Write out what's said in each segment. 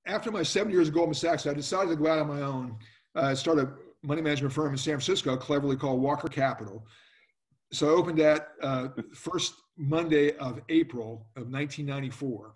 after my 7 years at Goldman Sachs, I decided to go out on my own. Start a money management firm in San Francisco, cleverly called Walker Capital. So I opened that first Monday of April of 1994.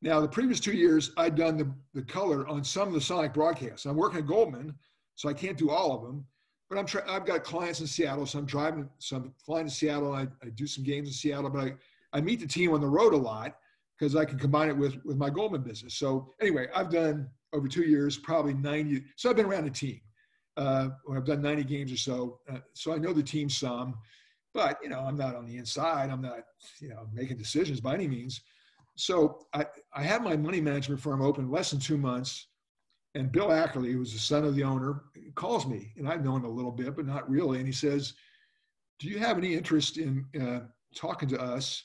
Now, the previous 2 years, I'd done the color on some of the Sonic broadcasts. I'm working at Goldman, so I can't do all of them. But I've got clients in Seattle, so I'm flying to Seattle. I do some games in Seattle, but I meet the team on the road a lot because I can combine it with my Goldman business. So anyway, I've done over 2 years, probably 90. So I've been around the team. I've done 90 games or so. So I know the team some, but, I'm not on the inside. I'm not, making decisions by any means. So I had my money management firm open less than 2 months. And Bill Ackerley, who was the son of the owner, calls me. And I've known him a little bit, but not really. And he says, do you have any interest in talking to us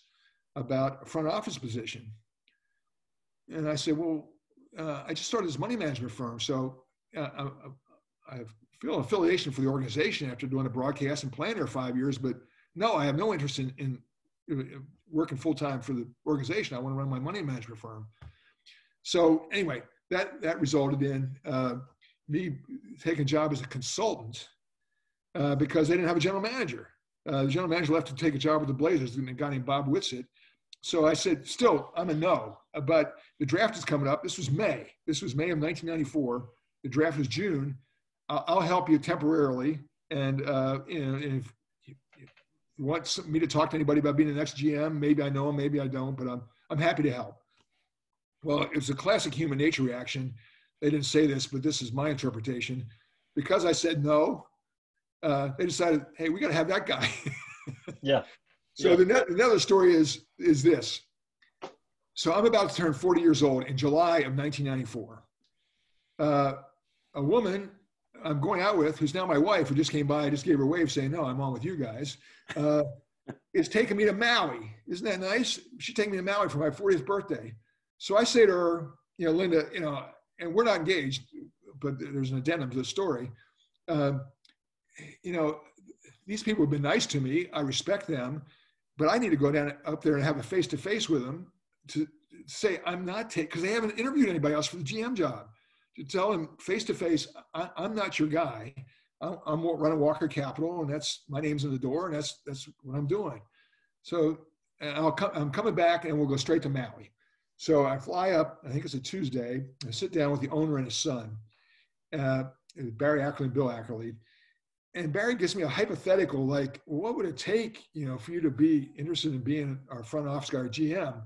about a front office position? And I said, well, I just started this money management firm. So I feel an affiliation for the organization after doing a broadcast and playing there 5 years. But no, I have no interest in working full-time for the organization. I want to run my money management firm. So anyway, that resulted in me taking a job as a consultant because they didn't have a general manager. The general manager left to take a job with the Blazers, a guy named Bob Whitsitt. So I said, still, I'm a no. But the draft is coming up. This was May. This was May of 1994. The draft was June. I'll help you temporarily. And if you want me to talk to anybody about being the next GM, maybe I know him, maybe I don't, but I'm happy to help. Well, it was a classic human nature reaction. They didn't say this, but this is my interpretation. Because I said no, they decided, hey, we got to have that guy. Yeah. So another story is this. So I'm about to turn 40 years old in July of 1994. A woman I'm going out with, who's now my wife, who just came by, I just gave her a wave saying, no, I'm on with you guys, is taking me to Maui. Isn't that nice? She's taking me to Maui for my 40th birthday. So I say to her, Linda, and we're not engaged, but there's an addendum to the story. These people have been nice to me. I respect them, but I need to go down up there and have a face-to-face with them to say I'm not because they haven't interviewed anybody else for the GM job. To tell them face-to-face, I'm not your guy. I'm running Walker Capital, and that's my name's in the door, and that's what I'm doing. So I'm coming back, and we'll go straight to Maui. So I fly up, I think it's a Tuesday, I sit down with the owner and his son, Barry Ackerley and Bill Ackerley. And Barry gives me a hypothetical, like, well, what would it take, for you to be interested in being our front office guy or GM?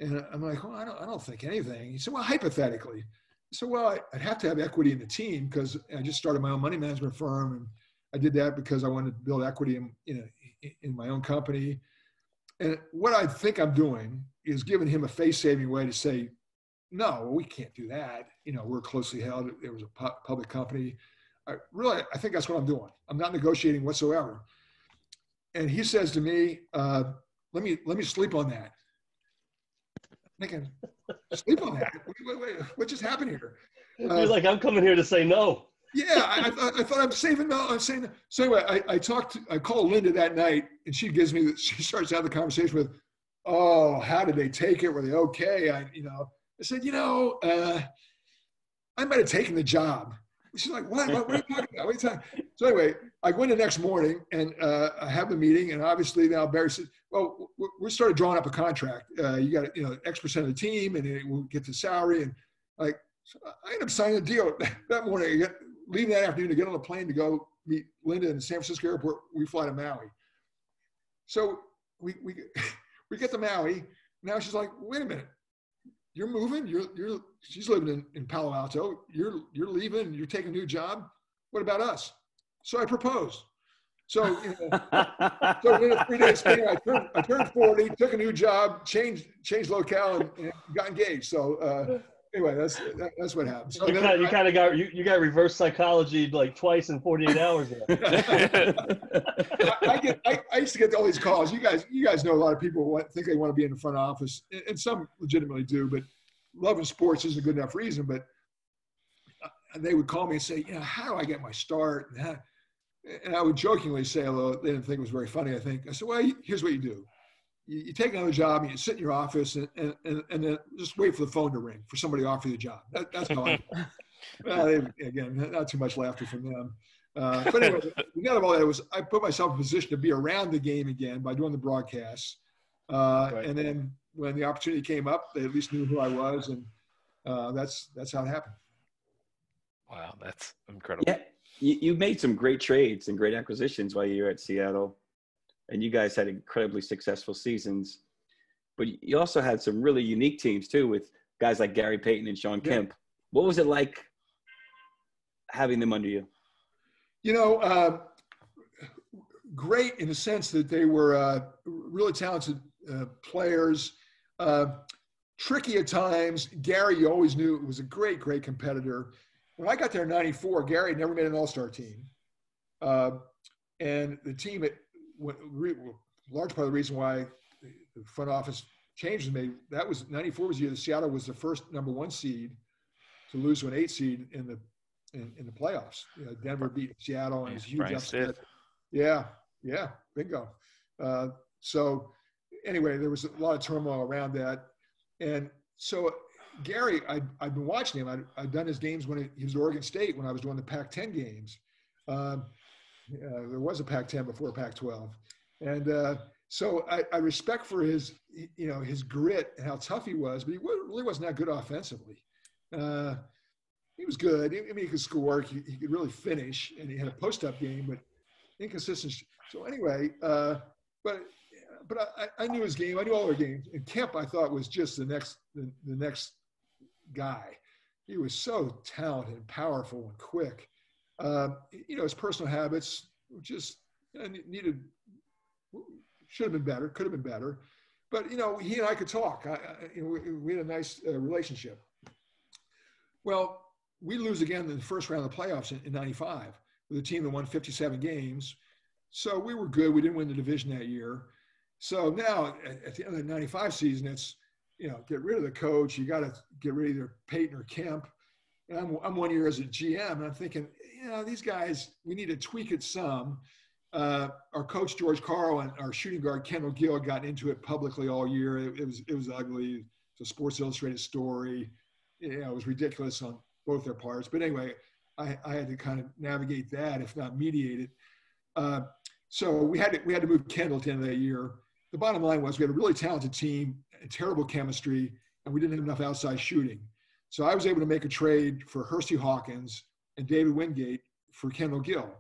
And I'm like, well, I don't think anything. He said, well, hypothetically. So, well, I'd have to have equity in the team because I just started my own money management firm. And I did that because I wanted to build equity in my own company. And what I think I'm doing is giving him a face-saving way to say, no, we can't do that. We're closely held. It was a public company. I think that's what I'm doing. I'm not negotiating whatsoever. And he says to me, let me sleep on that. I'm thinking, sleep on that? Wait, what just happened here? You're like, I'm coming here to say no. Yeah, I thought I'm saving no. I'm saying no. So anyway, I called Linda that night, and she starts to have the conversation with, oh, how did they take it? Were they okay? I said, I might have taken the job. She's like, what are you talking about? What are you talking? So anyway, I went the next morning and I have the meeting, and obviously now Barry says, well, we started drawing up a contract. You got X percent of the team, and we'll get the salary. And so I ended up signing a deal that morning. Leaving that afternoon to get on a plane to go meet Linda in the San Francisco airport. We fly to Maui. So we get to Maui. Now she's like, wait a minute. You're moving. She's living in Palo Alto. You're leaving. You're taking a new job. What about us? So I proposed. So so in a 3-day span, I turned 40, took a new job, changed locale, and got engaged. So anyway, that's what happened. So you got reverse psychology like twice in 48 hours. I used to get all these calls. You guys know a lot of people think they want to be in the front office, and some legitimately do. But loving sports isn't a good enough reason. But they would call me and say, how do I get my start? And I would jokingly say, although they didn't think it was very funny, I said, well, here's what you do. you take another job and you sit in your office and then just wait for the phone to ring for somebody to offer you the job. That's how I. Again, not too much laughter from them. But anyway, the net of all that was I put myself in a position to be around the game again by doing the broadcasts. Right. And then when the opportunity came up, they at least knew who I was, and that's how it happened. Wow, that's incredible. Yeah, you made some great trades and great acquisitions while you were at Seattle, and you guys had incredibly successful seasons. But you also had some really unique teams too, with guys like Gary Payton and Sean Kemp. What was it like having them under you? You know, great in the sense that they were really talented players. Tricky at times. Gary, you always knew, was a great competitor. When I got there in '94, Gary had never made an all-star team. And the team, large part of the reason why the front office changes made, that was '94 was the year that Seattle was the first #1 seed to lose to an 8 seed in the playoffs. You know, Denver beat Seattle and it was a huge upset. Yeah, bingo. So anyway, there was a lot of turmoil around that. And so Gary, I'd been watching him. I'd done his games when he was at Oregon State when I was doing the Pac-10 games. There was a Pac-10 before Pac-12. And so I respect for his grit and how tough he was, but he really wasn't that good offensively. He was good. I mean, he could score. He could really finish, and he had a post-up game, but inconsistent. So anyway, but I knew his game. I knew all their games. And Kemp, I thought, was just the next guy. He was so talented and powerful and quick. His personal habits just should have been better, could have been better. But, he and I could talk. We had a nice relationship. Well, we lose again in the first round of the playoffs in '95 with a team that won 57 games. So we were good. We didn't win the division that year. So now at the end of the '95 season, it's, get rid of the coach. You got to get rid of either Payton or Kemp. And I'm 1 year as a GM, and I'm thinking, these guys, we need to tweak it some. Our coach, George Carl, and our shooting guard, Kendall Gill, got into it publicly all year. It was ugly. It's a Sports Illustrated story. It was ridiculous on both their parts. But anyway, I had to kind of navigate that, if not mediate it. So we had to move Kendall at the end of that year. The bottom line was we had a really talented team, terrible chemistry, and we didn't have enough outside shooting. So I was able to make a trade for Hersey Hawkins and David Wingate for Kendall Gill.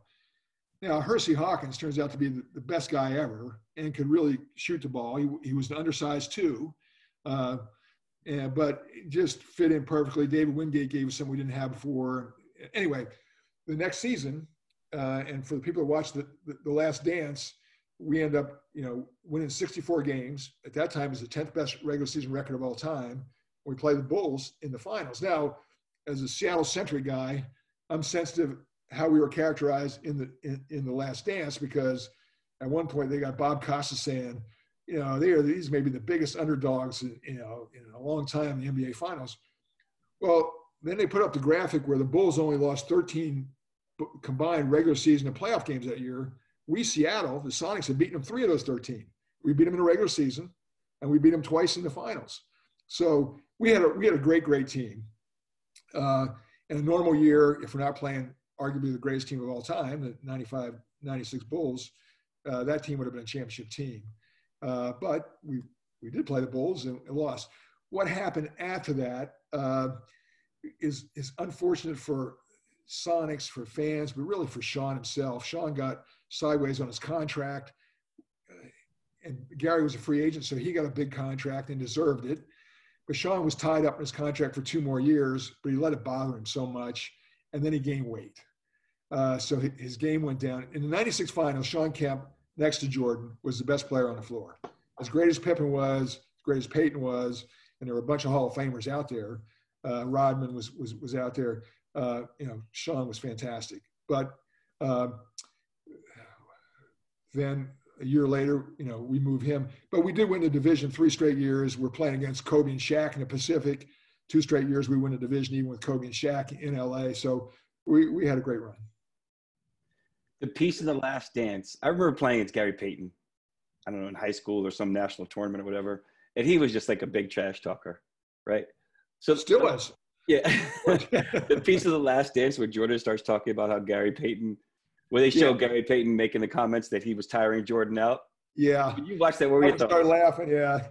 Now, Hersey Hawkins turns out to be the best guy ever and could really shoot the ball. He was an undersized too, but just fit in perfectly. David Wingate gave us something we didn't have before. Anyway, the next season, and for the people that watched the Last Dance, we end up, winning 64 games. At that time, it was the 10th best regular season record of all time. We play the Bulls in the finals. Now, as a Seattle-centric guy, I'm sensitive how we were characterized in the Last Dance, because at one point they got Bob Costas saying, these may be the biggest underdogs in a long time in the NBA Finals. Well, then they put up the graphic where the Bulls only lost 13 combined regular season and playoff games that year. We, Seattle, the Sonics, had beaten them 3 of those 13. We beat them in the regular season, and we beat them twice in the finals. So we had a great team. In a normal year, if we're not playing arguably the greatest team of all time, the 95, 96 Bulls, that team would have been a championship team. But we did play the Bulls and lost. What happened after that is unfortunate for Sonics, for fans, but really for Sean himself. Sean got sideways on his contract, and Gary was a free agent, so he got a big contract and deserved it. But Sean was tied up in his contract for 2 more years, but he let it bother him so much, and then he gained weight. So his game went down. In the '96 finals, Sean Kemp, next to Jordan, was the best player on the floor. As great as Pippen was, as great as Payton was, and there were a bunch of Hall of Famers out there. Rodman was out there. Sean was fantastic. But then a year later, we move him. But we did win the division 3 straight years. We're playing against Kobe and Shaq in the Pacific. 2 straight years we win the division, even with Kobe and Shaq in LA. So we had a great run. The piece in The Last Dance, I remember playing against Gary Payton. I don't know, in high school or some national tournament or whatever. And he was just like a big trash talker, right? So Still is. Yeah. The piece of The Last Dance where Jordan starts talking about how Gary Payton, where they show Gary Payton making the comments that he was tiring Jordan out. Yeah. When you watch that, what were your I thoughts? started laughing. Yeah.